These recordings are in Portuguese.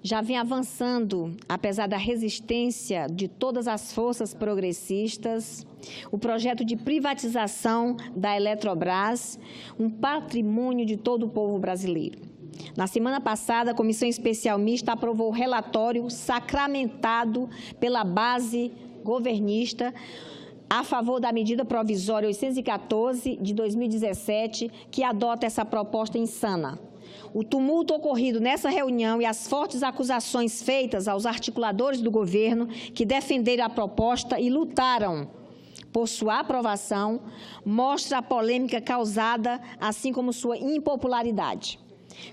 já vem avançando, apesar da resistência de todas as forças progressistas, o projeto de privatização da Eletrobras, um patrimônio de todo o povo brasileiro. Na semana passada, a Comissão Especial Mista aprovou o relatório sacramentado pela base governista a favor da medida provisória 814 de 2017, que adota essa proposta insana. O tumulto ocorrido nessa reunião e as fortes acusações feitas aos articuladores do governo que defenderam a proposta e lutaram por sua aprovação mostra a polêmica causada, assim como sua impopularidade.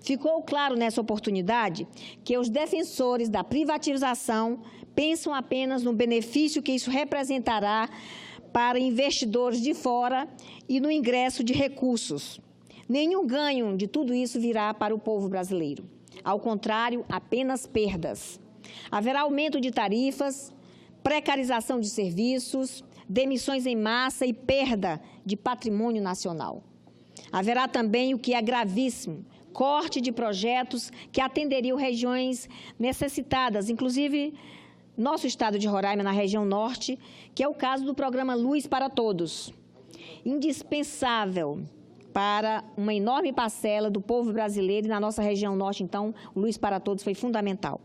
Ficou claro nessa oportunidade que os defensores da privatização pensam apenas no benefício que isso representará para investidores de fora e no ingresso de recursos. Nenhum ganho de tudo isso virá para o povo brasileiro. Ao contrário, apenas perdas. Haverá aumento de tarifas, precarização de serviços, demissões em massa e perda de patrimônio nacional. Haverá também o que é gravíssimo, corte de projetos que atenderiam regiões necessitadas, inclusive nosso estado de Roraima, na região norte, que é o caso do programa Luz para Todos, indispensável para uma enorme parcela do povo brasileiro e na nossa região norte, então, o Luz para Todos foi fundamental.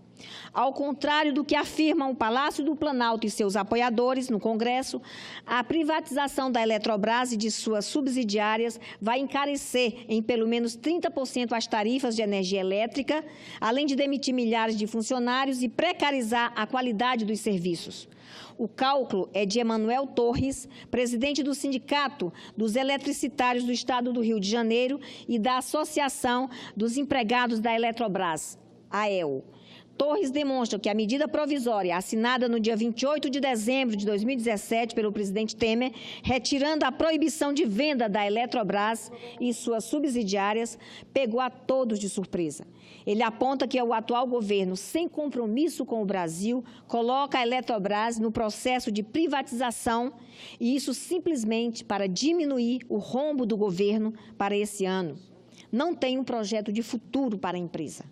Ao contrário do que afirmam o Palácio do Planalto e seus apoiadores no Congresso, a privatização da Eletrobras e de suas subsidiárias vai encarecer em pelo menos 30% as tarifas de energia elétrica, além de demitir milhares de funcionários e precarizar a qualidade dos serviços. O cálculo é de Emanuel Torres, presidente do Sindicato dos Eletricitários do Estado do Rio de Janeiro e da Associação dos Empregados da Eletrobras, AEL. Torres demonstra que a medida provisória assinada no dia 28 de dezembro de 2017 pelo presidente Temer, retirando a proibição de venda da Eletrobras e suas subsidiárias, pegou a todos de surpresa. Ele aponta que o atual governo, sem compromisso com o Brasil, coloca a Eletrobras no processo de privatização e isso simplesmente para diminuir o rombo do governo para esse ano. Não tem um projeto de futuro para a empresa,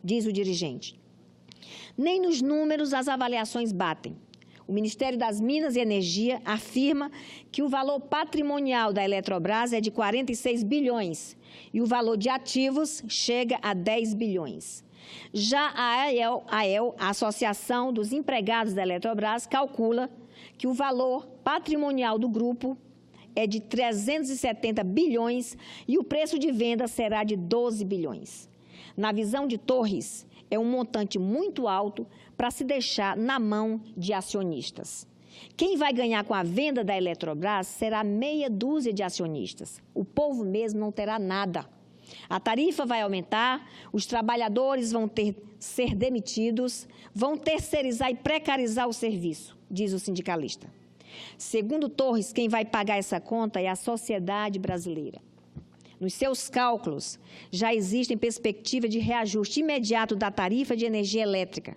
diz o dirigente. Nem nos números as avaliações batem. O Ministério das Minas e Energia afirma que o valor patrimonial da Eletrobras é de 46 bilhões e o valor de ativos chega a 10 bilhões. Já a AEL, a Associação dos Empregados da Eletrobras, calcula que o valor patrimonial do grupo é de 370 bilhões e o preço de venda será de 12 bilhões. Na visão de Torres, é um montante muito alto para se deixar na mão de acionistas. Quem vai ganhar com a venda da Eletrobras será meia dúzia de acionistas. O povo mesmo não terá nada. A tarifa vai aumentar, os trabalhadores vão ser demitidos, vão terceirizar e precarizar o serviço, diz o sindicalista. Segundo Torres, quem vai pagar essa conta é a sociedade brasileira. Nos seus cálculos, já existem perspectiva de reajuste imediato da tarifa de energia elétrica.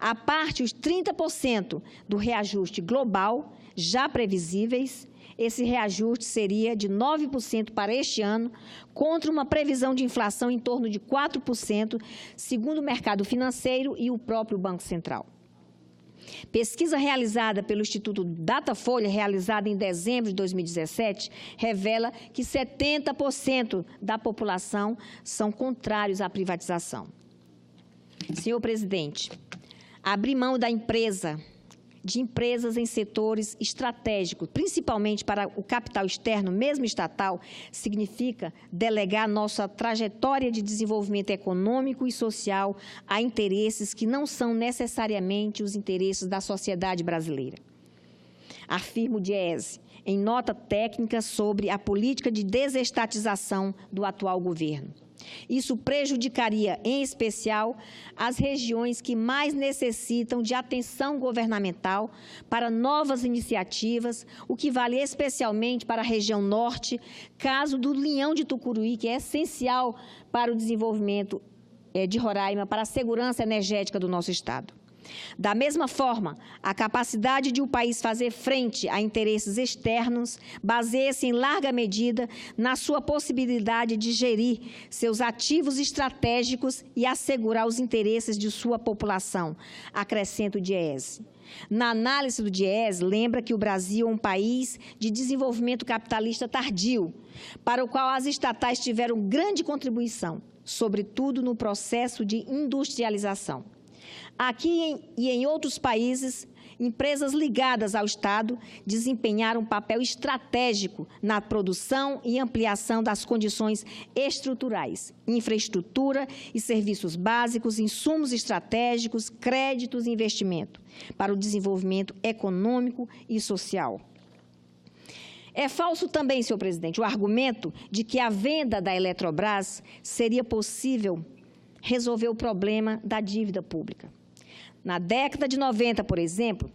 À parte os 30% do reajuste global, já previsíveis, esse reajuste seria de 9% para este ano, contra uma previsão de inflação em torno de 4%, segundo o mercado financeiro e o próprio Banco Central. Pesquisa realizada pelo Instituto Datafolha, realizada em dezembro de 2017, revela que 70% da população são contrários à privatização. Senhor presidente, abrir mão de empresas em setores estratégicos, principalmente para o capital externo, mesmo estatal, significa delegar nossa trajetória de desenvolvimento econômico e social a interesses que não são necessariamente os interesses da sociedade brasileira. Afirma o Diese, em nota técnica sobre a política de desestatização do atual governo. Isso prejudicaria, em especial, as regiões que mais necessitam de atenção governamental para novas iniciativas, o que vale especialmente para a região norte, caso do Linhão de Tucuruí, que é essencial para o desenvolvimento de Roraima, para a segurança energética do nosso estado. Da mesma forma, a capacidade de o país fazer frente a interesses externos baseia-se em larga medida na sua possibilidade de gerir seus ativos estratégicos e assegurar os interesses de sua população, acrescenta o DIEESE. Na análise do DIEESE, lembra que o Brasil é um país de desenvolvimento capitalista tardio, para o qual as estatais tiveram grande contribuição, sobretudo no processo de industrialização. Aqui e em outros países, empresas ligadas ao Estado desempenharam um papel estratégico na produção e ampliação das condições estruturais, infraestrutura e serviços básicos, insumos estratégicos, créditos e investimento para o desenvolvimento econômico e social. É falso também, senhor presidente, o argumento de que a venda da Eletrobras seria possível resolver o problema da dívida pública. Na década de 90, por exemplo,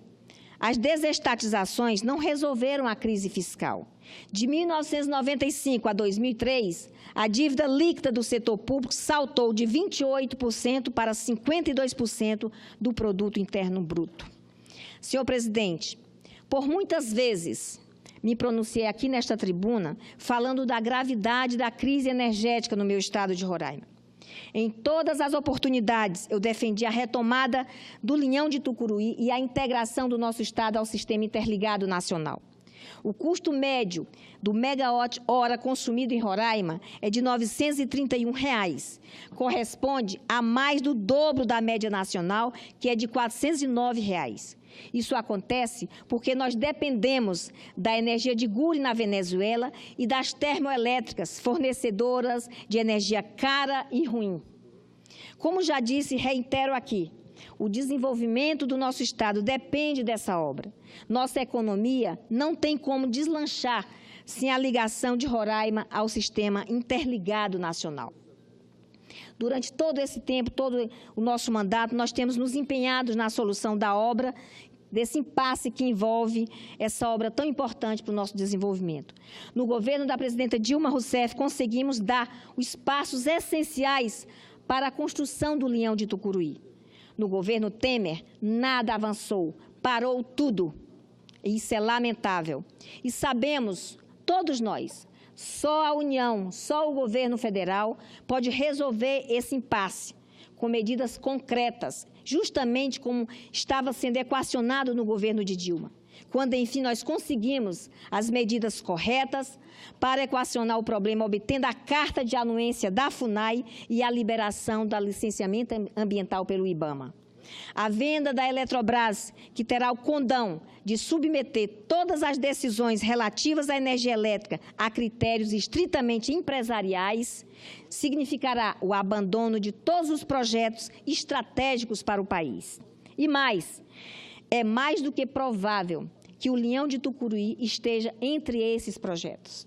as desestatizações não resolveram a crise fiscal. De 1995 a 2003, a dívida líquida do setor público saltou de 28% para 52% do produto interno bruto. Senhor presidente, por muitas vezes me pronunciei aqui nesta tribuna falando da gravidade da crise energética no meu estado de Roraima. Em todas as oportunidades, eu defendi a retomada do Linhão de Tucuruí e a integração do nosso estado ao sistema interligado nacional. O custo médio do megawatt-hora consumido em Roraima é de R$ 931, corresponde a mais do dobro da média nacional, que é de R$ 409. Isso acontece porque nós dependemos da energia de Guri na Venezuela e das termoelétricas, fornecedoras de energia cara e ruim. Como já disse e reitero aqui, o desenvolvimento do nosso estado depende dessa obra. Nossa economia não tem como deslanchar sem a ligação de Roraima ao sistema interligado nacional. Durante todo esse tempo, todo o nosso mandato, nós temos nos empenhado na solução da obra, desse impasse que envolve essa obra tão importante para o nosso desenvolvimento. No governo da presidenta Dilma Rousseff, conseguimos dar os passos essenciais para a construção do Linhão de Tucuruí. No governo Temer, nada avançou, parou tudo. Isso é lamentável. E sabemos, todos nós, só a União, só o governo federal pode resolver esse impasse com medidas concretas, justamente como estava sendo equacionado no governo de Dilma, quando, enfim, nós conseguimos as medidas corretas para equacionar o problema, obtendo a carta de anuência da FUNAI e a liberação do licenciamento ambiental pelo IBAMA. A venda da Eletrobras, que terá o condão de submeter todas as decisões relativas à energia elétrica a critérios estritamente empresariais, significará o abandono de todos os projetos estratégicos para o país. E mais, é mais do que provável que o Linhão de Tucuruí esteja entre esses projetos.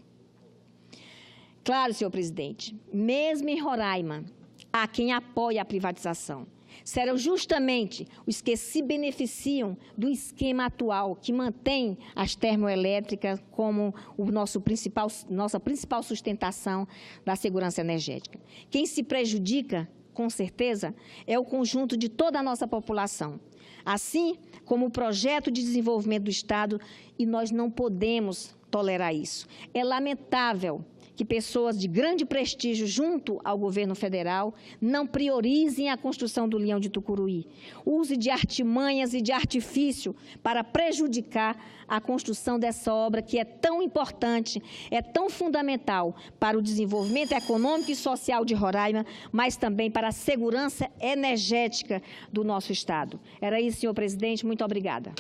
Claro, senhor presidente, mesmo em Roraima, há quem apoie a privatização. Serão justamente os que se beneficiam do esquema atual, que mantém as termoelétricas como nossa principal sustentação da segurança energética. Quem se prejudica, com certeza, é o conjunto de toda a nossa população, assim como o projeto de desenvolvimento do Estado, e nós não podemos tolerar isso. É lamentável que pessoas de grande prestígio junto ao governo federal não priorizem a construção do Linhão de Tucuruí, use de artimanhas e de artifício para prejudicar a construção dessa obra que é tão importante, é tão fundamental para o desenvolvimento econômico e social de Roraima, mas também para a segurança energética do nosso Estado. Era isso, senhor presidente. Muito obrigada.